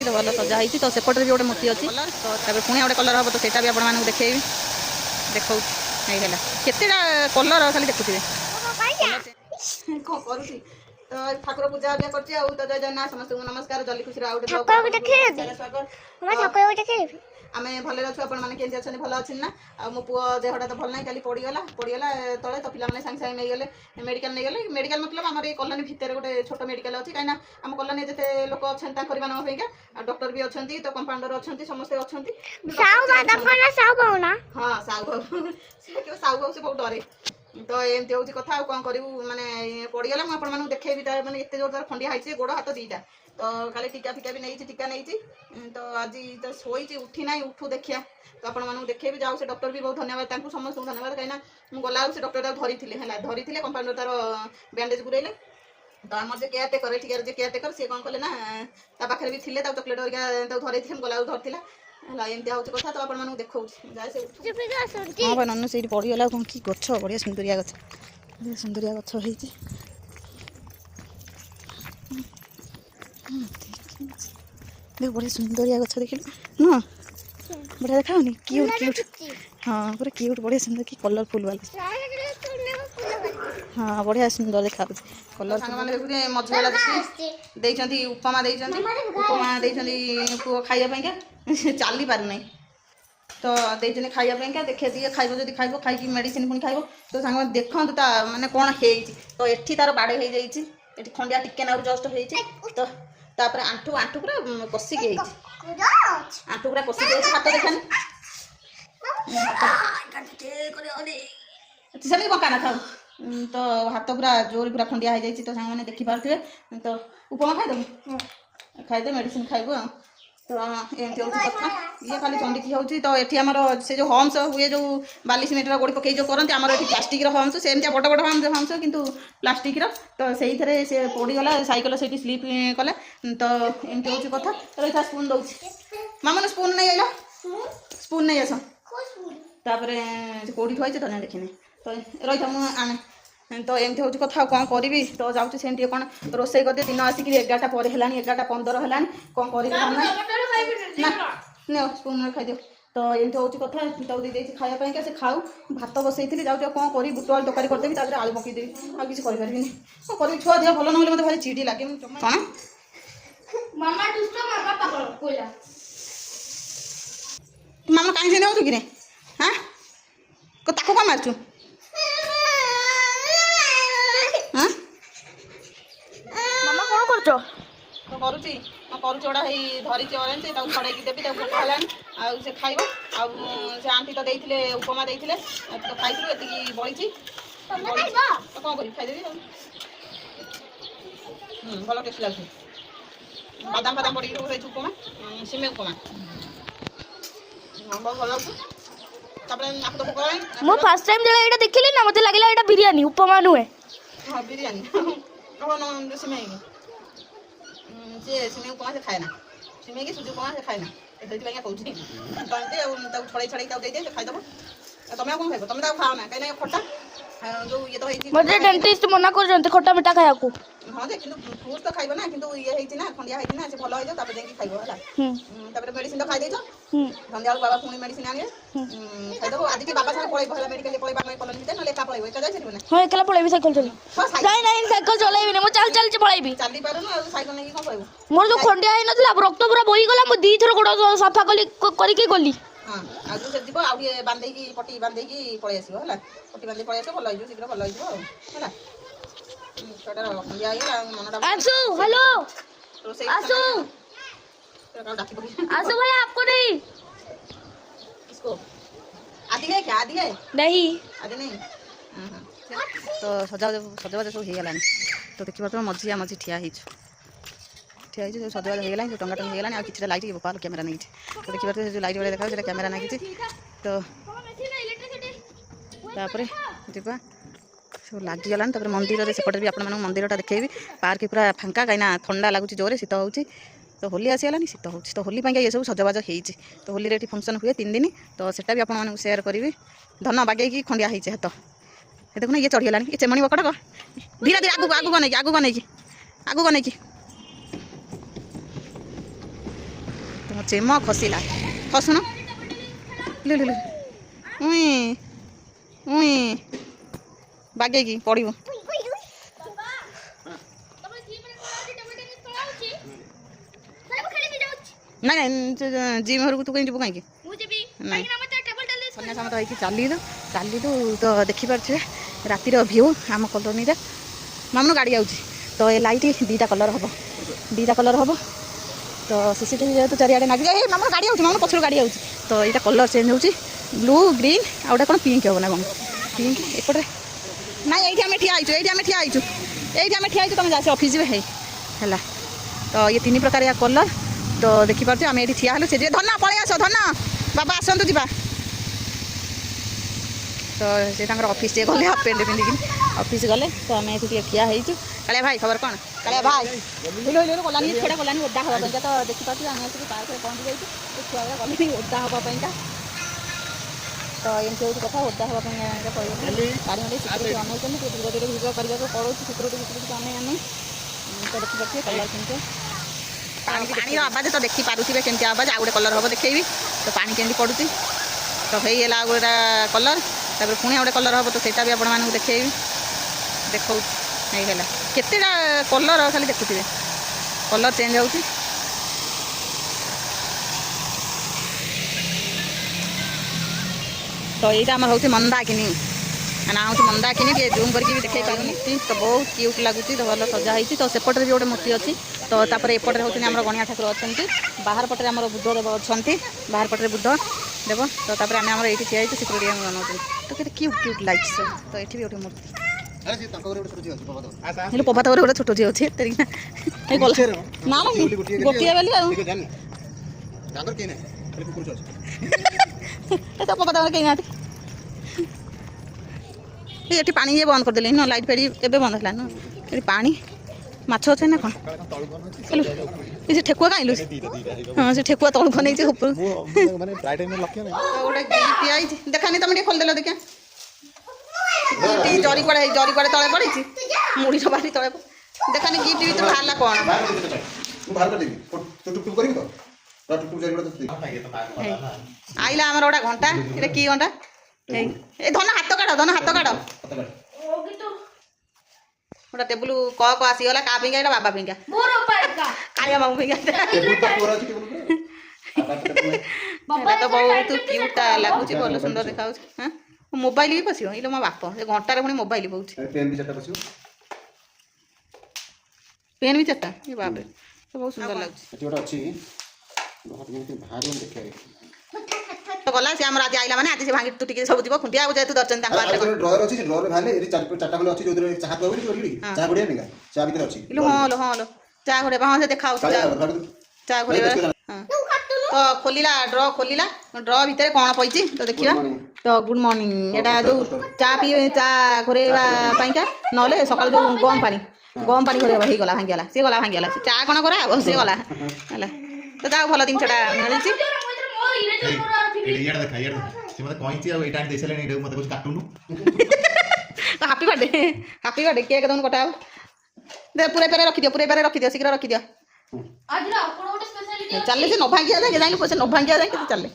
तो भल सजा होती तो सेपटे भी गोटे मूर्ति अच्छी तो पुणी गोटे कलर हम तो सेटा भी आपको देखेबी देखा है केतेटा कलर खाली देखुए कौन करुँच तो ठाकुर पूजा भी कर तो जय जगन्नाथ समस्त नमस्कार जल्दी खुशी आम भले अच्छु आपने अच्छे भल अच्छे ना आ मो पुओ देहटा तो भल ना खाली पड़गला तले तो पिला सागे सागे नहीं गले मेडिकल नहीं गले मेडिकल मतलब आम ये कॉलोनी भितर गोटे छोट मेडिकल अच्छी कहीं आम कॉलोनी जिते लोक अच्छा डॉक्टर भी अच्छा तो कंपाउंडर अच्छा समस्ते अच्छा हाँ साहू बाबू साहू बाबू से बहुत डरे तो एमती हूँ कथा कौन करूँ मानने पड़गला मुझे देखेबी मैंने एत जोर तार खंडिया होती गोड़ हाथ दीटा तो काली टीका फिका भी नहीं टीका नहीं तो आज तो शोची उठी ना उठू देखिया तो आप देखे जाऊ से डॉक्टर भी बहुत धन्यवाद समस्त धन्यवाद कहीं गला से डॉक्टर धरी धरी कंपाउंडर तार बैंडेज गुरेले तो आम जो केयर टेकर केयर टेकर सी कौन कले ना पाखे भी थे चॉकलेट हरिका धरई गला धरती एमती हूँ कथा तो आपको देखा हाँ भाई ननु से पड़गला कौन कि गच बढ़िया सुंदरिया गच सुंदरिया गच हो देख बढ़िया सुंदरिया गच देख न बढ़िया देखा क्यूट क्यूट हाँ पूरा क्यूट बढ़िया सुंदर कि कलरफुल वाला हाँ बढ़िया सुंदर देखा कलर मझी वाला देखते उपमा उपमा पुओ खाइबा चली पार ना तो देते खाइबा देखे दिए खाइब जब खाइब खाई मेडिसिन पुणी खाइब तो सांग देखु माने कौन है तो एठी तार बाड़े हो जाए खंडिया टिके ना जस्ट हो तो आंठू आंठू पूरा कषिकी आंठू पूरा कषिकी हाथ देखानी सेमती बंका ना था तो हाथ पूरा जोर पूरा खंडिया हो जाए तो सांग मैंने देखिपे तो उपमा खाईदेव खाईदे मेडिसिन खाइबू तो एमती हूँ कथा ये खाली चंडिकी हूँ तो ये आमर से जो हम्स हुए जो बाली सीमेंट गोड़ी पकई जो करते आमर ये प्लास्टिक हम्स से बड़ बड़ हम्स किंतु प्लास्टिक तो से से पड़गला सैकल से स्लीप कले तो एमती हूँ कथा रही स्पून दौर मामा स्पून नहीं आइल स्पून नहीं आस कौटी थोड़ी तो ना देखने तो रही मुझे आने तो एमती हूँ कथा कौन करी तो जाऊँ से कौन रोसे कर दिन आसिक 11टा पर है 11:15 है कौन कर स्पून खाई तो एमती हूँ कथा तो दी खायापी से खाऊ भात बसई जाऊँ कौन करी बुट आलू तरकारी करदेवी ताकि आलू पकईदेवी आ कि करें कौन छुआ देह भल ना मतलब भारी चिड़ी लगे कौन मामा कहीं से हो कि हाँ ताको क्या मारचु मामा कौन कर तो करुँची गोटा धरी ऑरेंज छड़े देवी भोक है से खाइब से आंटी तो देते उपमा देते तो खाई ये बड़ी तो कौन करी खाईदेवी भल टेस्ट लगे बादाम बादाम पड़ी उपमा सिमे उपमा बहुत भल लगे मो फर्स्ट टाइम जब एटा देखिली ना मते लागला एटा बिरयानी उपमा नुए हाँ बिरयानी कौन सिमे सिमे उपमा से खाए ना सिमे की सुजी उपमा से खाए ना कहूँ छड़े छड़े दे खाईदेव तुम कौन खाइब तुम खाओ ना कहीं खटा जो ये तो मते डेंटिस्ट मना कर खट्टा मिठा खाया को हाँ जे कि फ्रूट तो खाइब ना कि ये ना खंडिया होती से भल हो खाइब है मेडिसिन तो खाई सन्ध्या बाबा पुणी मेडिसिन आने खाईदेव आज की बाबा साथ पलैब मेडिकल पलैबा कॉलोनी ना एका पलैब एका जाए ना हाँ एकला पलैबी साइकिल चली नहीं नहीं साइकिल चलैबी ना मो चल चल पलैबी चली पारुनु साइकिल नहीं कौन पलैब मोर जो खंडिया है नथला रक्त पूरा बोही गला मो दी थर गोड़ सफा करके गली हाँ आज से जीव आउ बांधेकी पटी बांधेकी पलि आस पटी बांधे पलि आस भल हो शीघ्र भल हो आसु हेलो आसु आसु भाई आपको नहीं इसको आदि है क्या आदि है नहीं आदि नहीं तो सजबाज सब हो गलानी तो देखिए मझिया मझी ठिया ठिया सजबाज हो गला टंगा टंगी हो गला कि लाइट बोपाल कैमेरा नहीं तो देखिए जो लाइट वाला देखा कैमेरा नहीं तो तापर जीवा सब लगिगला मंदिर सेपटे भी आप मंदिरटा देखेबी पार्क पूरा फांका कहीं ठंडा लगुच जोरे शीत हो तो होली आसीगलानी शीत हो तो होली ये सब सजबाज होती तो होली ये फंक्शन हुए 3 दिन तो सेटा भी आपको सेयार करी धन बागेकी खंडिया होती हाथ ये देखो ये चढ़ीगला ये चेमणी बकटक धीरे धीरे आगू नहीं आगू नहीं ମୋ ଚେମ ଖସିଲା ଖସୁନ ଲେ ଲେ ଲେ ଉଇଁ ଉଇଁ ବାଗେଇକି ପଡ଼ିବ ନାଇଁ ନାଇଁ ଜିମ୍ ଘରକୁ ତୁ କାହିଁ ଯିବୁ କାହିଁକି ନାଇଁ ସନ୍ଧ୍ୟା ସମୟ ହେଇକି ଚାଲିଲୁ ତ ଦେଖିପାରୁଥିବେ ରାତିର ଭ୍ୟୁ ଆମ କଲୋନୀରେ ମାମୁନ ଗାଡ଼ି ଯାଉଛି ତ ଏ ଲାଇଟ୍ ଦୁଇଟା କଲର୍ ହେବ ତ ସିସିଟିଭି ଯେହେତୁ ଚାରିଆଡ଼େ ଲାଗିଯାଏ ଏ ମାମୁନ ଗାଡ଼ି ଯାଉଛି ମାମୁନ ପଛରୁ ଗାଡ଼ି ଯାଉଛି ତ ଏଇଟା କଲର୍ ଚେଞ୍ଜ ହେଉଛି ବ୍ଲୁ ଗ୍ରୀନ୍ ଆଉ ଗୋଟେ କ'ଣ ପିଙ୍କ୍ ହେବ ନା କ'ଣ ପିଙ୍କ୍ ଏପଟେ ନାଇଁ ଏଇଠି ଆମେ ଠିଆ ହେଇଛୁ ତୁମେ ଯାହା ସେ ଅଫିସ୍ ଯିବେ ହେଲା ତ ଇଏ 3 ପ୍ରକାରିଆ କଲର୍ ତ ଦେଖିପାରୁଛୁ ଆମେ ଏଇଠି ଠିଆ ହେଲୁ ସେ ଯିବେ ଧନ ପଳେଇ ଆସ ଧନ ବାବା ଆସନ୍ତୁ ଯିବା ତ ସେ ତାଙ୍କର ଅଫିସ୍ ଟିକେ ଗଲେ ହାଫ୍ ପ୍ୟାଣ୍ଟ ପିନ୍ଧିକି ଅଫିସ୍ ଗଲେ ତ ଆମେ ଏଠି ଟିକେ ଠିଆ ହେଇଛୁ କାଳିଆ ଭାଇ ଖବର କ'ଣ କାଳିଆ ଭାଇ ଗଲାନି ଛୁଆଟା ଗଲାନି ଓଦା ହେବା ପାଇଁକା ତ ଦେଖିପାରୁଛୁ ଆମେ ଆସିକି ପାର୍କରେ ପହଞ୍ଚି ଯାଇଛୁ ଛୁଆଗୁଡ଼ା ଗଲେନି ଓଦା ହେବା ପାଇଁକା ତ ଏମିତି ହେଉଛି କଥା ଓଦା ହେବା ପାଇଁ କହିବେ ପାଣି ହେଲେ ସିକ୍ୟୁରିଟି ଅନଉଛନ୍ତି ଟିକେ ଧୀରେ ଧୀରେ ଭିଡ଼ିଓ କରିବାକୁ ପଡ଼ୁଛି ସିକ୍ୟୁରିଟି ଅନଉନି ତ ଦେଖିପାରୁଥିବେ କଲର୍ କେମିତି ପାଣିର ଆବାଜ ତ ଦେଖିପାରୁଥିବେ କେମିତି ଆବାଜ ଆଉ ଗୋଟେ କଲର୍ ହେବ ଦେଖେଇବି ତ ପାଣି କେମିତି ପଡ଼ୁଛି ତ ହେଇଗଲା ଆଉ ଗୋଟେ କଲର୍ ତାପରେ ପୁଣି ଆଉ ଗୋଟେ କଲର୍ ହେବ ତ ସେଇଟା ବି ଆପଣମାନଙ୍କୁ ଦେଖେଇବି ଦେଖାଉଛି ହେଇଗଲା କେତେଟା କଲର୍ ଖାଲି ଦେଖୁଥିବେ କଲର୍ ଚେଞ୍ଜ ହେଉଛି ତ ଏଇଟା ଆମର ହେଉଛି ମନ୍ଦାକିନୀ ନା ହେଉଛି ମନ୍ଦାକିନୀ ଟିକେ ଜୁମ୍ କରିକି ବି ଦେଖେଇ ପାରୁନି ତ ବହୁତ କ୍ୟୁଟ୍ ଲାଗୁଛି ତ ଭଲ ସଜା ହେଇଛି ତ ସେପଟରେ ବି ଗୋଟେ ମୂର୍ତ୍ତି ଅଛି ତ ତାପରେ ଏପଟରେ ହେଉଛନ୍ତି ଆମର ଗଣିଆ ଠାକୁର ଅଛନ୍ତି ବାହାର ପଟରେ ଆମର ବୁଦ୍ଧ ଦେବ ଅଛନ୍ତି ବାହାର ପଟରେ ବୁଦ୍ଧ ଦେବ ତ ତାପରେ ଆମେ ଆମର ଏଇଠି ଠିଆ ହେଇଛୁ ସିକ୍ୟୁରିଟି ଆମେ ବନାଉଛନ୍ତି ତ କେତେ କ୍ୟୁଟ୍ ଲାଗୁଛି ସବୁ ତ ଏଠି ବି ଗୋଟେ ମୂର୍ତ୍ତି ହେଲେ ପ୍ରଭାତ ଘରେ ଗୋଟେ ଛୋଟ ଝିଅ ଅଛି ନା ଗୋଟିଏ ବୋଲି ଆଉ ତ ପ୍ରଭାତ ଘରେ କେହି ନାହାନ୍ତି ଏଠି ପାଣି ଇଏ ବନ୍ଦ କରିଦେଲେ ନା ଲାଇଟ୍ ଫାଇଟ୍ ଏବେ ବନ୍ଦ ହେଲା ନା ଏଠି ପାଣି ମାଛ ଅଛି ନା କ'ଣ ସେ ଠେକୁଆ କାଇଁଲୁ ହଁ ସେ ଠେକୁଆ ତଳକୁ ନେଇଛି ଗୋଟେ ଗିଫ୍ଟ ଆଇଛି ଦେଖାନି ତମେ ଟିକେ ଖୋଲିଦେଲ ଦେଖିଆ ଜରି କୁଆଡ଼େ ତଳେ ପଡ଼ିଛି ମୁଢ଼ି ସବାରି ତଳେ ଦେଖାନି ଗିଫ୍ଟ ଭିତରୁ ବାହାରିଲା କ'ଣ ଆଇଲା ଆମର ଗୋଟେ ଘଣ୍ଟା ଏଇଟା କି ଘଣ୍ଟା ଏ ଧନ ହାତ କାଢ଼ ଗୋଟେ ଟେବୁଲ କକ୍ ଆସିଗଲା କା ପାଇଁକା ଏଇଟା ବାବା ପାଇଁକା କାଳିଆ ମାମୁ ପାଇଁକା ତ ବହୁତ କ୍ୟୁଟ୍ ଲାଗୁଛି ଭଲ ସୁନ୍ଦର ଦେଖାଯାଉଛି ହଁ ମୋବାଇଲ ବି ପଶିବ ଏଇଟା ମୋ ବାପ ଏ ଘଣ୍ଟାରେ ପୁଣି ମୋବାଇଲ ପଉଛି ପେନ୍ ବି 4ଟା ଏ ବାପରେ ବହୁତ ସୁନ୍ଦର ଲାଗୁଛି ଗଲା ସେ ଆମର ଆଜି ଆଇଲା ମାନେ ଆଜି ସେ ଭାଙ୍ଗି ତୁ ଟିକେ ସବୁ ଯିବ ଖୁଣ୍ଟିଆ ଆଉ ଯେହେତୁ ଦର୍ଶନ ତାଙ୍କ ପାଖରେ ଡ୍ରୟର ଅଛି ଡ୍ରୟର ଭାଲେ ଏଠି 4ଟା ଖଣ୍ଡେ ଅଛି ଯୋଉଥିରେ ଚାହା ପିଆଉନି ଚାହା ଘୋଡ଼ିଆ ପିଙ୍ଗା ଚାହା ଭିତରେ ଅଛି ହଁ ଚା ଘୋଡ଼ିଆ ହଁ ସେ ଦେଖାଉଛି ଚା ଘୋଡ଼ିଆ ତ ଖୋଲିଲା ଡ୍ର ଭିତରେ କ'ଣ ପଇଛି ତ ଦେଖିବା ତ ଗୁଡ୍ ମର୍ଣ୍ଣିଂ ଏଇଟା ଯୋଉ ଚା ଘୋରେଇବା ପାଇଁକା ନହେଲେ ସକାଳୁ ଯୋଉ ଗରମ ପାଣି ଘୋରେଇବା ହେଇଗଲା ଭାଙ୍ଗିଗଲା ସିଏ ଗଲା ଭାଙ୍ଗିଗଲା ସେ ଚା କ'ଣ କରା ହବ ସିଏ ଗଲା ହେଲା ତ ଯାଉ ଭଲ ଜିନିଷଟା ମିଳିଛି ହାପି ବାର୍ଥଡେ କେକ୍ ଦଉନୁ କଟା ହବ ପୁରା ରଖିଦିଅ ଶୀଘ୍ର ରଖିଦିଅ ଚାଲେ ସେ ନ ଭାଙ୍ଗିଆ ଯାଏ ଯାଇକି ସେ ନ ଭାଙ୍ଗିଆ ଯାଏ କେତେ ଚାଲେ